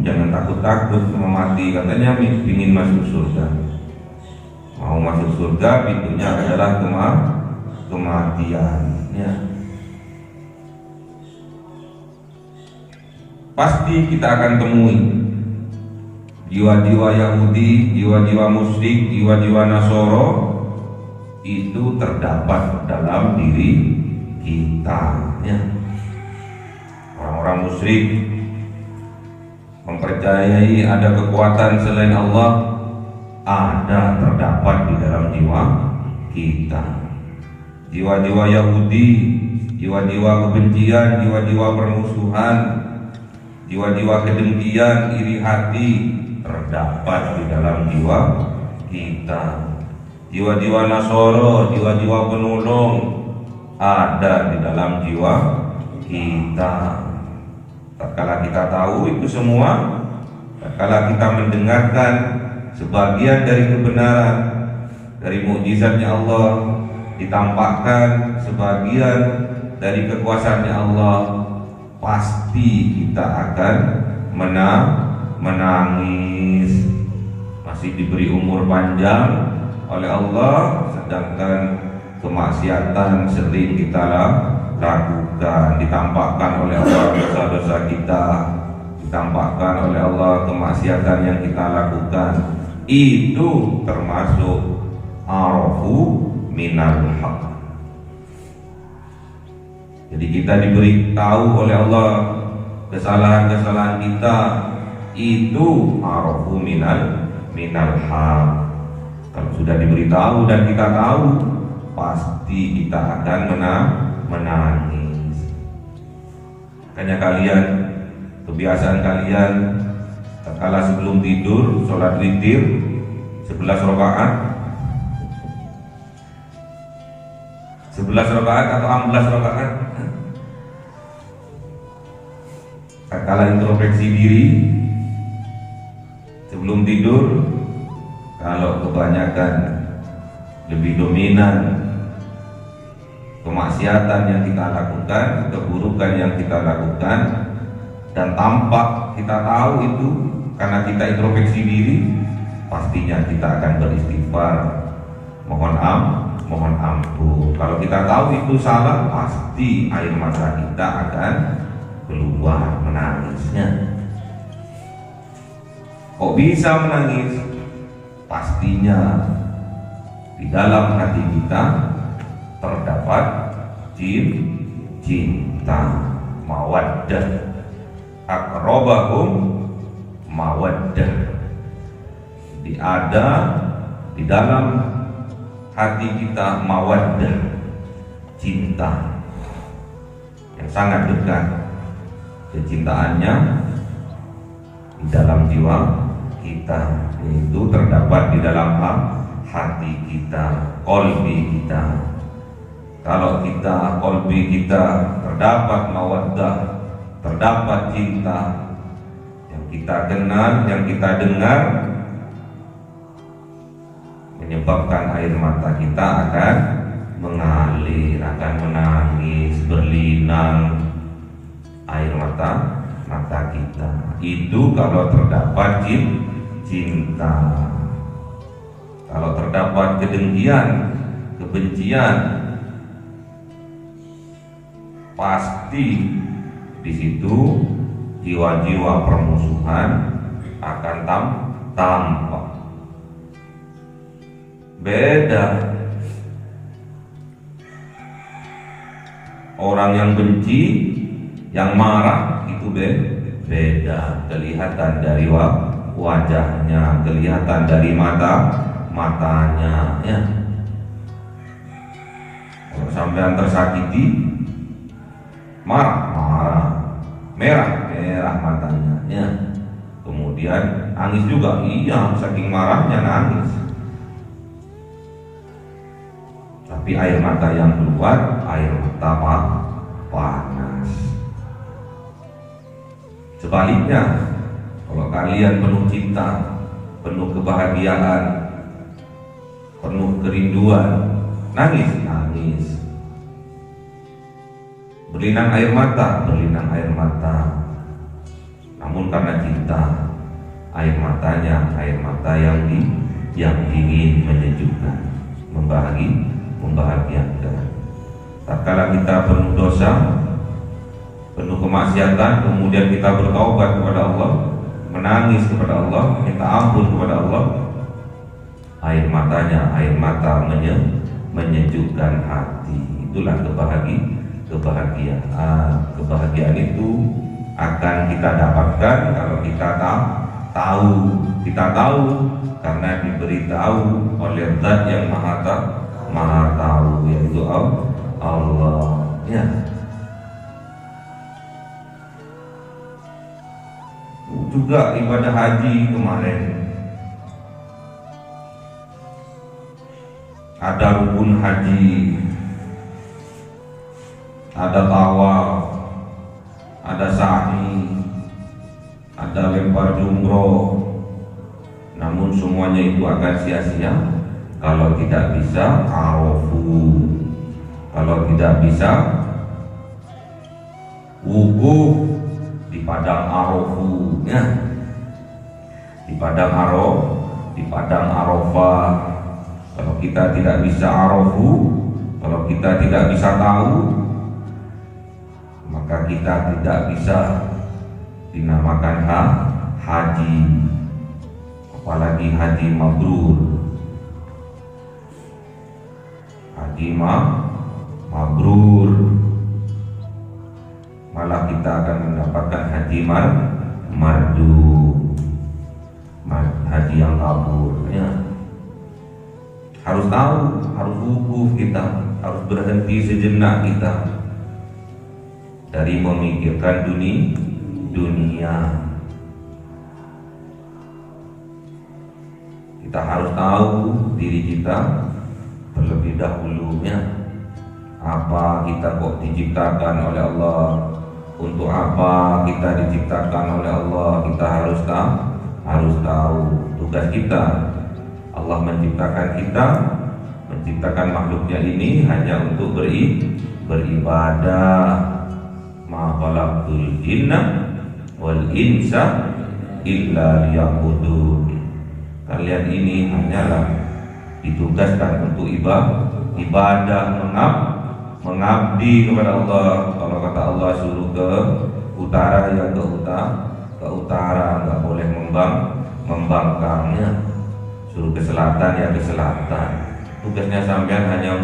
Jangan takut-takut sama mati, katanya ingin masuk surga. Mau masuk surga, pintunya adalah kematiannya. Pasti kita akan temui jiwa-jiwa Yahudi, jiwa-jiwa musyrik, jiwa-jiwa Nasoro itu terdapat dalam diri kita, ya. Orang-orang musyrik mempercayai ada kekuatan selain Allah, ada terdapat di dalam jiwa kita. Jiwa-jiwa Yahudi, jiwa-jiwa kebencian, jiwa-jiwa permusuhan, jiwa-jiwa kedengkian, iri hati terdapat di dalam jiwa kita. Jiwa-jiwa Nasoro, jiwa-jiwa penolong ada di dalam jiwa kita. Tatkala kita tahu itu semua, tatkala kita mendengarkan sebagian dari kebenaran, dari mukjizatnya Allah, ditampakkan sebagian dari kekuasaannya Allah, pasti kita akan menangis. Masih diberi umur panjang oleh Allah, sedangkan kemaksiatan sering kita lakukan. Ditampakkan oleh Allah dosa-dosa kita, ditampakkan oleh Allah kemaksiatan yang kita lakukan. Itu termasuk arafu minal haq. Jadi kita diberitahu oleh Allah kesalahan-kesalahan kita, itu arafu minal haq. Kalau sudah diberitahu dan kita tahu, pasti kita akan menangis. Makanya kalian, kebiasaan kalian, tatkala sebelum tidur sholat witir 11 rakaat, 11 rakaat atau 14 rakaat. Tatkala introspeksi diri sebelum tidur, kalau kebanyakan lebih dominan kemaksiatan yang kita lakukan, keburukan yang kita lakukan, dan tampak kita tahu itu karena kita introspeksi diri, pastinya kita akan beristighfar, mohon ampun. Kalau kita tahu itu salah, pasti air mata kita akan keluar, menangisnya. Kok bisa menangis? Pastinya di dalam hati kita terdapat cinta, mawaddah, aqrabahum mawaddah. Ada di dalam hati kita mawaddah, cinta yang sangat dekat. Kecintaannya di dalam jiwa kita, itu terdapat di dalam hati kita, kolbi kita. Kalau kita, kolbi kita terdapat mawaddah, terdapat cinta, yang kita kenal, yang kita dengar, menyebabkan air mata kita akan mengalir, akan menangis, berlinang air mata kita. Itu kalau terdapat cinta. Kalau terdapat kedengkian, kebencian, pasti di situ jiwa-jiwa permusuhan akan tampak. Beda orang yang benci, yang marah itu beda. Kelihatan dari wajahnya, kelihatan dari matanya, ya. Kalau sampean tersakiti, marah, merah matanya, ya. Kemudian nangis juga, iya, saking marahnya nangis. Tapi air mata yang keluar, air mata panas. Sebaliknya, kalau kalian penuh cinta, penuh kebahagiaan, penuh kerinduan, nangis. Berlinang air mata. Namun karena cinta, air matanya air mata yang dingin, menyejukkan, membahagiakan. Tatkala kita penuh dosa, penuh kemaksiatan, kemudian kita bertaubat kepada Allah, menangis kepada Allah, minta ampun kepada Allah, air matanya air mata menyejukkan hati. Itulah kebahagiaan itu akan kita dapatkan kalau kita tahu karena diberitahu oleh Zat yang maha tahu, yaitu Allah, ya. Juga ibadah haji kemarin ada rukun haji, ada tawaf, ada sa'i, ada lempar jumroh. Namun semuanya itu akan sia-sia kalau tidak bisa arafu, kalau tidak bisa wukuf di padang arafu, ya. Di padang Arafah. Kalau kita tidak bisa arafu, kalau kita tidak bisa tahu, maka kita tidak bisa dinamakan haji, apalagi haji mabrur. Haji mabrur, malah kita akan mendapatkan haji mardu, haji yang kabur, ya. Harus tahu, harus wukuf kita, harus berhenti sejenak kita dari memikirkan dunia. Kita harus tahu diri kita terlebih dahulunya. Apa kita kok diciptakan oleh Allah? Untuk apa kita diciptakan oleh Allah? Kita harus tahu tugas kita. Allah menciptakan kita, menciptakan makhluknya ini hanya untuk beribadah. Ma khalaqtul jinna wal insa illa liya'budun. Kalian ini hanyalah ditugaskan untuk ibadah, mengabdi kepada Allah. Kalau kata Allah suruh ke utara, ya ke utara, nggak boleh membangkangnya. Suruh ke selatan, ya ke selatan. Tugasnya sampean hanya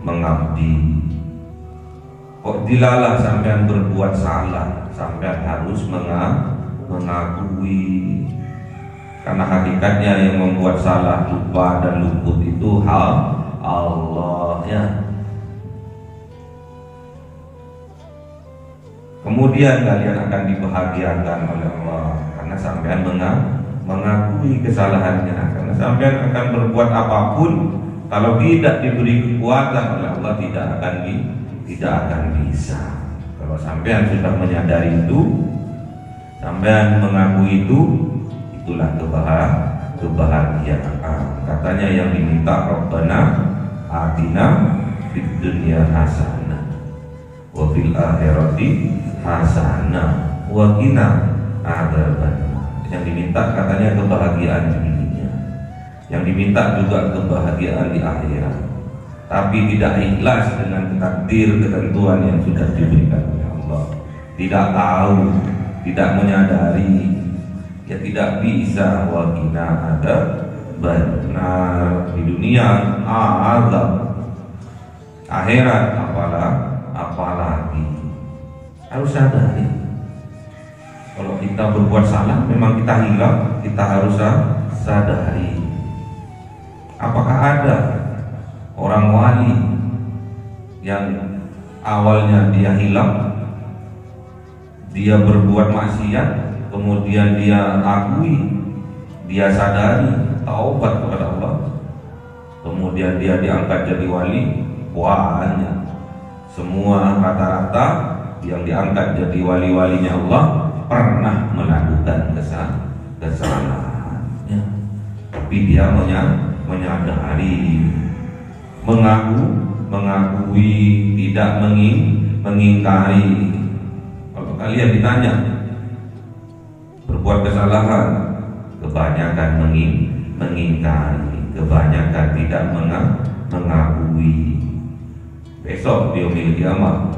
mengabdi. Kok dilalah sampean berbuat salah, sampean harus mengakui. Karena hakikatnya yang membuat salah, lupa dan luput itu Allah, ya. Kemudian kalian akan dibahagiakan oleh Allah karena sampean mengakui kesalahannya, karena sampean akan berbuat apapun kalau tidak diberi kekuatan oleh Allah tidak akan bisa. Kalau sampean sudah menyadari itu, sampean mengakui itu, itulah kebahagiaan. Katanya yang diminta Rabbana atina fid dunya hasanah wa fil akhirati hasanah wa qina adzabannar. Yang diminta katanya kebahagiaan di dunia, yang diminta juga kebahagiaan di akhirat, tapi tidak ikhlas dengan takdir ketentuan yang sudah diberikan oleh Allah, tidak tahu, tidak menyadari, ya tidak bisa. Wa qina adzabannar, di dunia azab, akhirat apalagi. Harus sadari, kalau kita berbuat salah memang kita hilang, kita harus sadari. Apakah ada orang wali yang awalnya dia hilang, dia berbuat maksiat, kemudian dia akui, dia sadari, taubat kepada Allah, kemudian dia diangkat jadi wali? Banyak. Semua rata-rata yang diangkat jadi wali-walinya Allah pernah melakukan kesalahan, ya. Tapi dia menyadari, mengakui, tidak mengingkari. Kalau kalian ditanya berbuat kesalahan, kebanyakan mengingkari, kebanyakan tidak mengakui. Besok di yaumil kiamah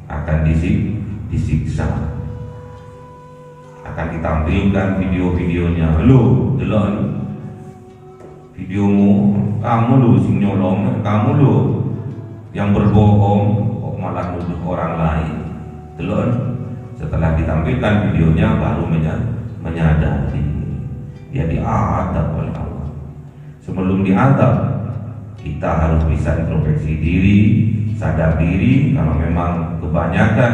akan disiksa, akan ditampilkan video-videonya. Lu delok videomu, kamu lu sing nyolong, kamu lu yang berbohong, kok malah nuduh orang lain. Delok, setelah ditampilkan videonya baru menyadari dia diadab oleh Allah. Sebelum diadab, kita harus bisa introspeksi diri, sadar diri. Kalau memang kebanyakan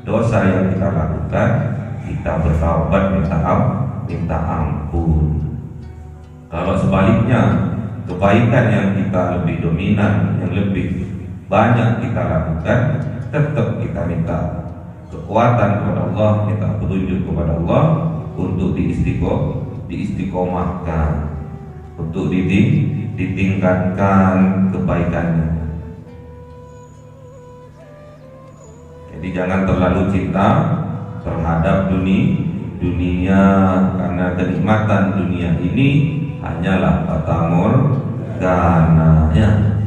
dosa yang kita lakukan, kita bertaubat, minta ampun. Kalau sebaliknya, kebaikan yang kita lebih dominan, yang lebih banyak kita lakukan, tetap kita minta kekuatan kepada Allah, minta petunjuk kepada Allah untuk diistiqomahkan, untuk ditingkatkan kebaikannya. Jadi jangan terlalu cinta terhadap dunia, karena kenikmatan dunia ini hanyalah fata morgana, ya.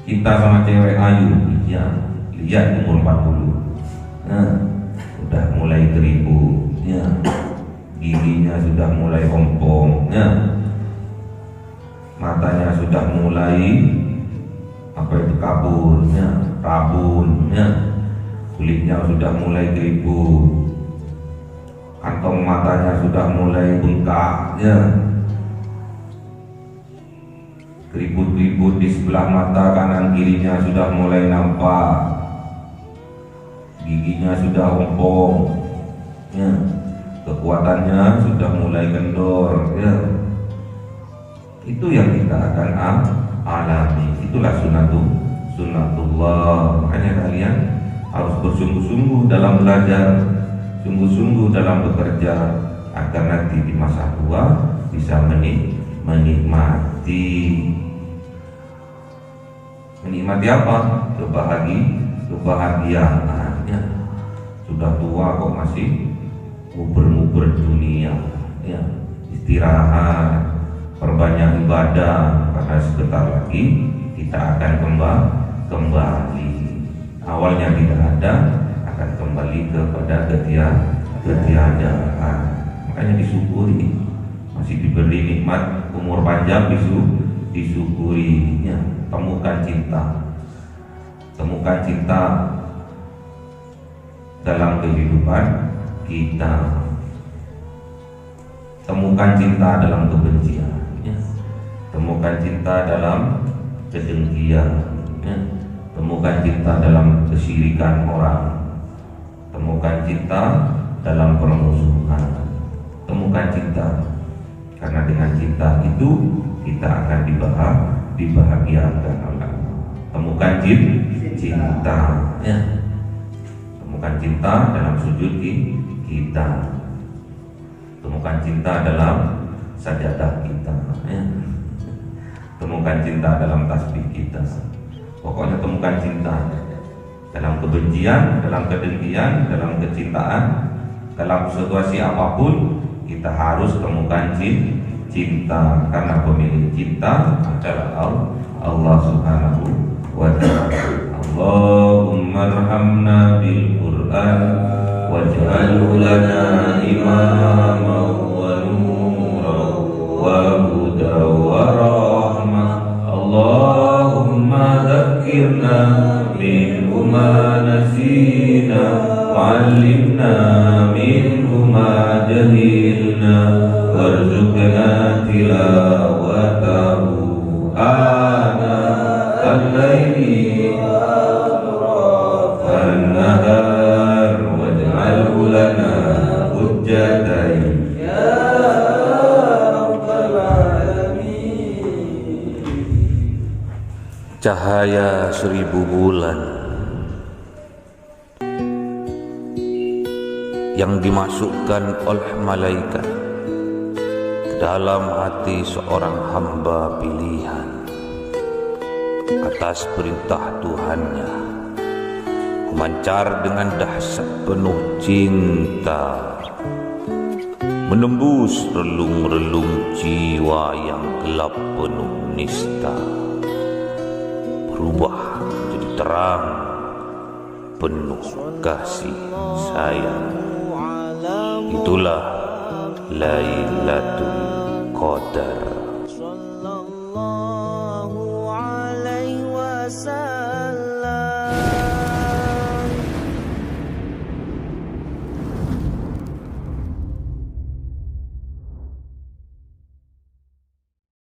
Kita sama cewek ayu, ya, lihat umur 40, nah, sudah mulai keriput, ya, giginya sudah mulai ompong, ya, matanya sudah mulai kabur, ya, rabun, ya, kulitnya sudah mulai keriput, kantong matanya sudah mulai bengkak, ya, keriput-keriput di sebelah mata kanan kirinya sudah mulai nampak, giginya sudah ompong, ya, kekuatannya sudah mulai kendor, ya. Itu yang kita akan alami. Itulah sunnatullah. Makanya kalian harus bersungguh-sungguh dalam belajar, sungguh-sungguh dalam bekerja, agar nanti di masa tua bisa menikmati apa? Kebahagiaan, ya. Sudah tua kok masih nguber-nguber dunia, ya. Istirahat, perbanyak ibadah, karena sebentar lagi kita akan kembali. Awalnya tidak ada, akan kembali kepada ketiadaan. Makanya disyukuri, masih diberi nikmat umur panjang, disyukurinya. Temukan cinta dalam kehidupan kita. Temukan cinta dalam kebencian, ya. Temukan cinta dalam kedengkian, ya. Temukan cinta dalam kesyirikan orang. Temukan cinta dalam permusuhan. temukan cinta, karena dengan cinta itu kita akan dibahagiakan oleh Allah. Temukan cinta, ya. Temukan cinta dalam sujud kita, temukan cinta dalam sajadah kita, ya. Temukan cinta dalam tasbih kita. Pokoknya temukan cinta dalam kebencian, dalam kedengkian, dalam kecintaan, dalam situasi apapun kita harus temukan cinta, karena pemilik cinta adalah Allah Subhanahu wa ta'ala. Allahumma arhamna bil Qur'an waj'alhu lana imaman wa nuran wa hudan wa rahmah. Allahumma dzakkirna minhu ma nasina wa'allimna minhu ma jahilna warzuqna tilawatahu ana al-laili wan-nahar waj'alhu lana hujjatain ya rabbal alamin. Cahaya 1000 bulan yang dimasukkan oleh malaikat ke dalam hati seorang hamba pilihan atas perintah Tuhannya, memancar dengan dahsyat penuh cinta, menembus relung-relung jiwa yang gelap penuh nista, berubah menjadi terang penuh kasih sayang. Itulah Lailatul Qadar.